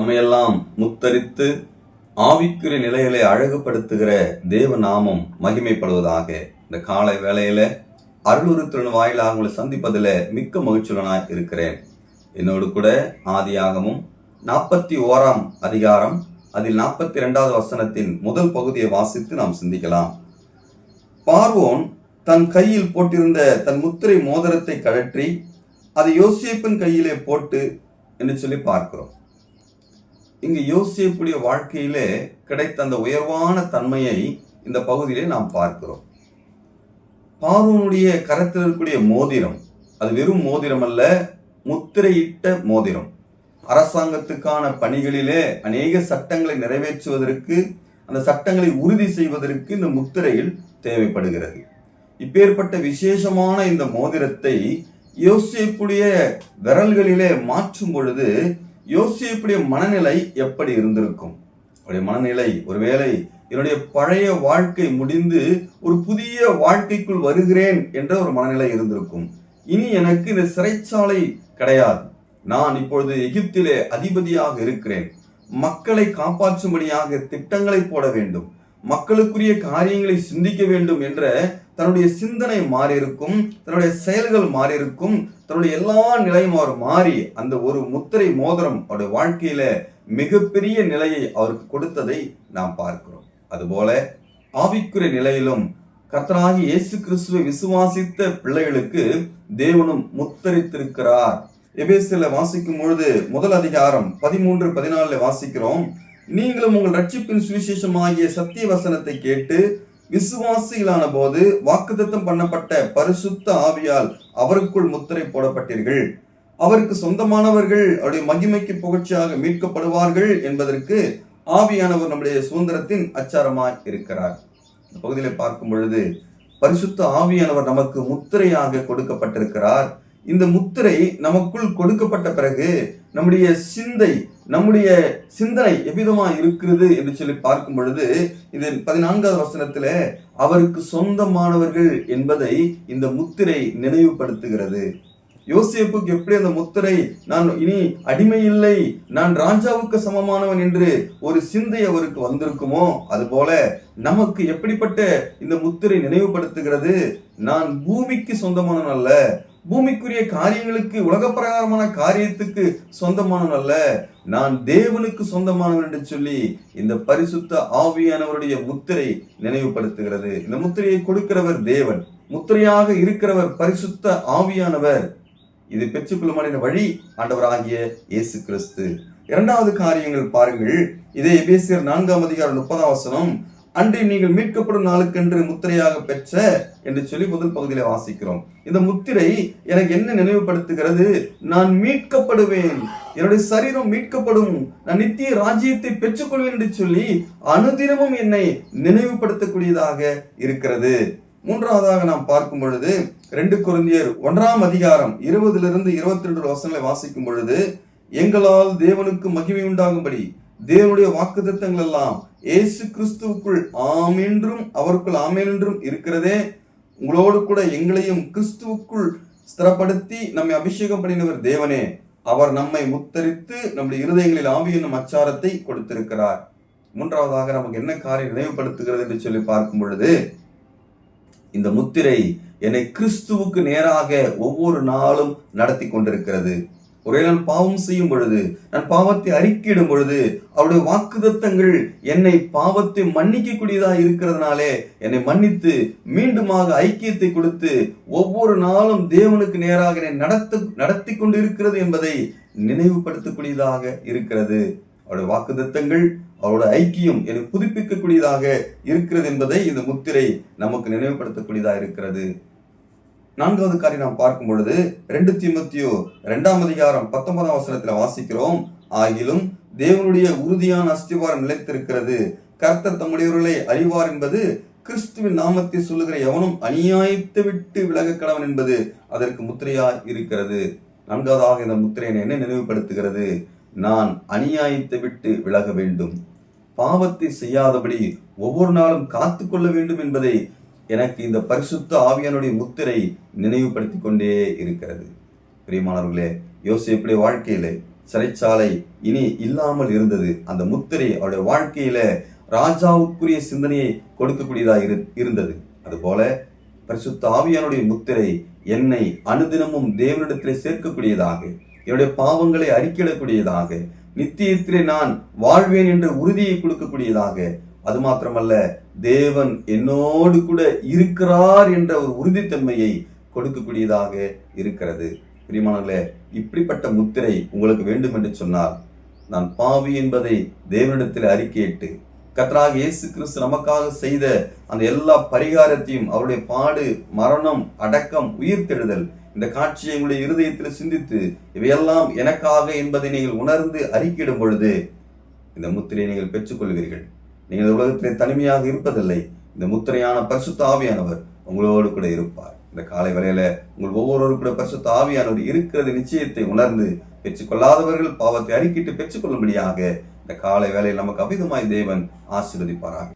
நம்மையெல்லாம் முத்தரித்து ஆவிக்குரிய நிலைகளை அழகுபடுத்துகிற தேவ நாமம் மகிமைப்படுவதாக. இந்த காலை வேளையில அருளுறுத்தின் வாயிலாக உங்களை சந்திப்பதில் மிக்க மகிழ்ச்சியுடனாய் இருக்கிறேன். என்னோடு கூட ஆதியாகமும் 41ஆம் அதிகாரம் அதில் 42வது வசனத்தின் முதல் பகுதியை வாசித்து நாம் சிந்திக்கலாம். பார்வோன் தன் கையில் போட்டிருந்த தன் முத்திரை மோதிரத்தை கழற்றி அதை யோசேப்பின் கையிலே போட்டு என்று சொல்லி பார்க்கிறோம். இங்கு யோசேப்புடைய வாழ்க்கையிலே கிடைத்த அந்த உயர்வான தன்மையை இந்த பகுதியிலே நாம் பார்க்கிறோம். பார்வோனுடைய கரத்தில் இருக்கக்கூடிய மோதிரம், அது வெறும் மோதிரம் அல்ல, முத்திரையிட்ட மோதிரம். அரசாங்கத்துக்கான பணிகளிலே அநேக சட்டங்களை நிறைவேற்றுவதற்கு, அந்த சட்டங்களை உறுதி செய்வதற்கு இந்த முத்திரையில் தேவைப்படுகிறது. இப்பேற்பட்ட விசேஷமான இந்த மோதிரத்தை யோசேப்புடைய விரல்களிலே மாற்றும் பொழுது யோசேப்புடைய மனநிலை எப்படி இருந்திருக்கும்? அவருடைய மனநிலை, ஒருவேளை என்னுடைய பழைய வாழ்க்கை முடிந்து ஒரு புதிய வாழ்க்கைக்குள் வருகிறேன் என்ற ஒரு மனநிலை இருந்திருக்கும். இனி எனக்கு இந்த சிறைச்சாலை கிடையாது, நான் இப்பொழுது எகிப்திலே அதிபதியாக இருக்கிறேன், மக்களை காப்பாற்றும்படியாக திட்டங்களை போட வேண்டும், மக்களுக்குரிய காரியங்களை சிந்திக்க வேண்டும் என்ற தன்னுடைய சிந்தனை மாறியிருக்கும், தன்னுடைய செயல்கள் மாறியிருக்கும், தன்னுடைய எல்லா நிலையும் அவர் மாறி அந்த ஒரு முத்திரை மோதிரம் அவருடைய வாழ்க்கையில மிகப்பெரிய நிலையை அவருக்கு கொடுத்ததை நாம் பார்க்கிறோம். அதுபோல ஆவிக்குரிய நிலையிலும் கர்த்தராகிய இயேசு கிறிஸ்துவை விசுவாசித்த பிள்ளைகளுக்கு தேவனும் முத்தரித்திருக்கிறார். எபேசியர்ல வாசிக்கும் பொழுது முதல் அதிகாரம் 13-14 வாசிக்கிறோம். நீங்களும் உங்கள் ரட்சிப்பின் சுவிசேஷமாகிய சத்திய வசனத்தை கேட்டு விசுவாசிகளான போது வாக்குத்தத்தம் பண்ணப்பட்ட பரிசுத்த ஆவியால் அவருக்குள் முத்திரை போடப்பட்டீர்கள். அவருக்கு சொந்தமானவர்கள் அவருடைய மகிமைக்கு புகழ்ச்சியாக மீட்கப்படுவார்கள் என்பதற்கு ஆவியானவர் நம்முடைய சுதந்திரத்தின் அச்சாரமாய் இருக்கிறார். இந்த பகுதியில் பார்க்கும் பொழுது பரிசுத்த ஆவியானவர் நமக்கு முத்திரையாக கொடுக்கப்பட்டிருக்கிறார். இந்த முத்திரை நமக்குள் கொடுக்கப்பட்ட பிறகு நம்முடைய சிந்தனை எவ்விதமா இருக்கிறது என்று சொல்லி பார்க்கும் பொழுது இது 14வது வசனத்துல அவருக்கு சொந்தமானவர்கள் என்பதை இந்த முத்திரை நினைவுபடுத்துகிறது. யோசேப்புக்கு எப்படி அந்த முத்திரை, நான் இனி அடிமை இல்லை, நான் ராஜாவுக்கு சமமானவன் என்று ஒரு சிந்தை அவருக்கு வந்திருக்குமோ, அதுபோல நமக்கு எப்படிப்பட்ட இந்த முத்திரை நினைவுபடுத்துகிறது? நான் பூமிக்கு சொந்தமானவன் அல்ல, பூமிக்குரிய காரியங்களுக்கு, உலக பிரகாரமான காரியத்துக்கு சொந்தமானவன் அல்ல, நான் தேவனுக்கு சொந்தமானவன் என்று சொல்லி இந்த பரிசுத்த ஆவியானவருடைய முத்திரை நினைவுபடுத்துகிறது. இந்த முத்திரையை கொடுக்கிறவர் தேவன், முத்திரையாக இருக்கிறவர் பரிசுத்த ஆவியானவர். இது பெற்றுக்கொள்ளுமான வழி ஆண்டவராகிய இயேசு கிறிஸ்து. இரண்டாவது காரியங்கள் பாருங்கள். இதே எபேசியர் 4ஆம் அதிகாரம் 30ஆம் வசனம், அன்றி நீங்கள் மீட்கப்படும் நாளுக்கென்று முத்திரையாக பெற்ற என்று சொல்லி முதல் பகுதியில வாசிக்கிறோம். இந்த முத்திரை எனக்கு என்ன நினைவுபடுத்துகிறது? நான் மீட்கப்படுவேன், என்னுடைய சரீரம் மீட்கப்படும், நான் நித்திய ராஜ்யத்தை பெற்றுக்கொள்வேன் என்று சொல்லி அனுதினமும் என்னை நினைவுபடுத்தக்கூடியதாக இருக்கிறது. மூன்றாவதாக நாம் பார்க்கும் பொழுது 2 கொரிந்தியர் 1ஆம் அதிகாரம் 20-22 வசனங்களை வாசிக்கும் பொழுது, எங்களால் தேவனுக்கு மகிமை உண்டாகும்படி தேவனுடைய வாக்குத்தத்தங்கள் எல்லாம் இயேசு கிறிஸ்துவுக்குள் ஆம் என்றும் அவருக்குள் ஆமென் என்றும் இருக்கிறதே, உங்களோடு கூட எங்களையும் கிறிஸ்துவுக்குள் ஸ்திரப்படுத்தி நம்மை அபிஷேகம் பண்ணினவர் தேவனே, அவர் நம்மை முத்தரித்து நம்முடைய இருதயங்களில் ஆவி என்னும் அச்சாரத்தை கொடுத்திருக்கிறார். மூன்றாவதாக நமக்கு என்ன காரியம் நினைவுபடுத்துகிறது என்று சொல்லி பார்க்கும் பொழுது, இந்த முத்திரை என்னை கிறிஸ்துவுக்கு நேராக ஒவ்வொரு நாளும் நடத்தி கொண்டிருக்கிறது. ஒருவேளை நான் பாவம் செய்யும் பொழுது, நான் பாவத்தை அறிக்கையிடும் பொழுது அவருடைய வாக்குத்தத்தங்கள் என்னை பாவத்தை மன்னிக்கக்கூடியதாக இருக்கிறதுனாலே என்னை மன்னித்து மீண்டுமாக ஐக்கியத்தை கொடுத்து ஒவ்வொரு நாளும் தேவனுக்கு நேராக என்னை நடத்தி கொண்டு இருக்கிறது என்பதை நினைவுபடுத்தக்கூடியதாக இருக்கிறது. அவருடைய வாக்குத்தத்தங்கள், அவரோட ஐக்கியம் என்னை புதுப்பிக்கக்கூடியதாக இருக்கிறது என்பதை இந்த முத்திரை நமக்கு நினைவுபடுத்தக்கூடியதாக இருக்கிறது. 4வது காரியம் நாம் பார்க்கும் பொழுது 2 தீமோத்தேயு 2ஆம் அதிகாரம் 19ஆம் வசனத்தில் வாசிக்கிறோம். ஆகிலும் தேவனுடைய உறுதியான அஸ்திவாரம் நிலைத்திருக்கிறது, கர்த்தர் தம்முடையவர்களை அறிவார் என்பது, கிறிஸ்துவின் நாமத்தை சொல்லுகிற எவனும் அநியாயத்தை விட்டு விலக கடவன் என்பது அதற்கு முத்திரையாய் இருக்கிறது. 4வதாக இந்த முத்திரை என்ன நினைவுபடுத்துகிறது? நான் அநியாயத்தை விட்டு விலக வேண்டும், பாவத்தை செய்யாதபடி ஒவ்வொரு நாளும் காத்து கொள்ள வேண்டும் என்பதை எனக்கு இந்த பரிசுத்த ஆவியானுடைய முத்திரை நினைவுபடுத்தி கொண்டே இருக்கிறது. பிரியமானவர்களே, யோசேப்புடைய வாழ்க்கையிலே சிறைச்சாலை இனி இல்லாமல் இருந்தது. அந்த முத்திரை அவருடைய வாழ்க்கையில ராஜாவுக்குரிய சிந்தனையை கொடுக்கக்கூடியதாக இருந்தது. அதுபோல பரிசுத்த ஆவியானுடைய முத்திரை என்னை அனுதினமும் தேவனிடத்திலே சேர்க்கக்கூடியதாக, என்னுடைய பாவங்களை அறிக்கையிடக்கூடியதாக, நித்தியத்திலே நான் வாழ்வேன் என்ற உறுதியை கொடுக்கக்கூடியதாக, அது மாத்திரமல்ல தேவன் என்னோடு கூட இருக்கிறார் என்ற ஒரு உறுதித்தன்மையை கொடுக்கக்கூடியதாக இருக்கிறது. பிரியமானவர்களே, இப்படிப்பட்ட முத்திரை உங்களுக்கு வேண்டும் என்று சொன்னால், நான் பாவி என்பதை தேவனிடத்தில் அறிக்கையிட்டு கர்த்தராகிய இயேசு கிறிஸ்து நமக்காக செய்த அந்த எல்லா பரிகாரத்தையும், அவருடைய பாடு, மரணம், அடக்கம், உயிர்த்தெழுதல், இந்த காட்சியை உங்களுடைய இருதயத்தில் சிந்தித்து இவையெல்லாம் எனக்காக என்பதை நீங்கள் உணர்ந்து அறிக்கையிடும் பொழுது இந்த முத்திரையை நீங்கள் பெற்றுக்கொள்வீர்கள். நீங்கள் உலகத்திலே தனிமையாக இருப்பதில்லை. இந்த முத்திரையான பரிசுத்த ஆவியானவர் உங்களோடு கூட இருப்பார். இந்த காலை வேளையில உங்கள் ஒவ்வொருவரும் கூட பரிசுத்த ஆவியானவர் இருக்கிறது நிச்சயத்தை உணர்ந்து பெற்றுக்கொள்ளாதவர்கள் பாவத்தை அறிக்கிட்டு பெற்றுக்கொள்ளும்படியாக இந்த காலை வேளையில் நமக்கு அபிதமாய் தேவன் ஆசீர்வதிப்பாராக.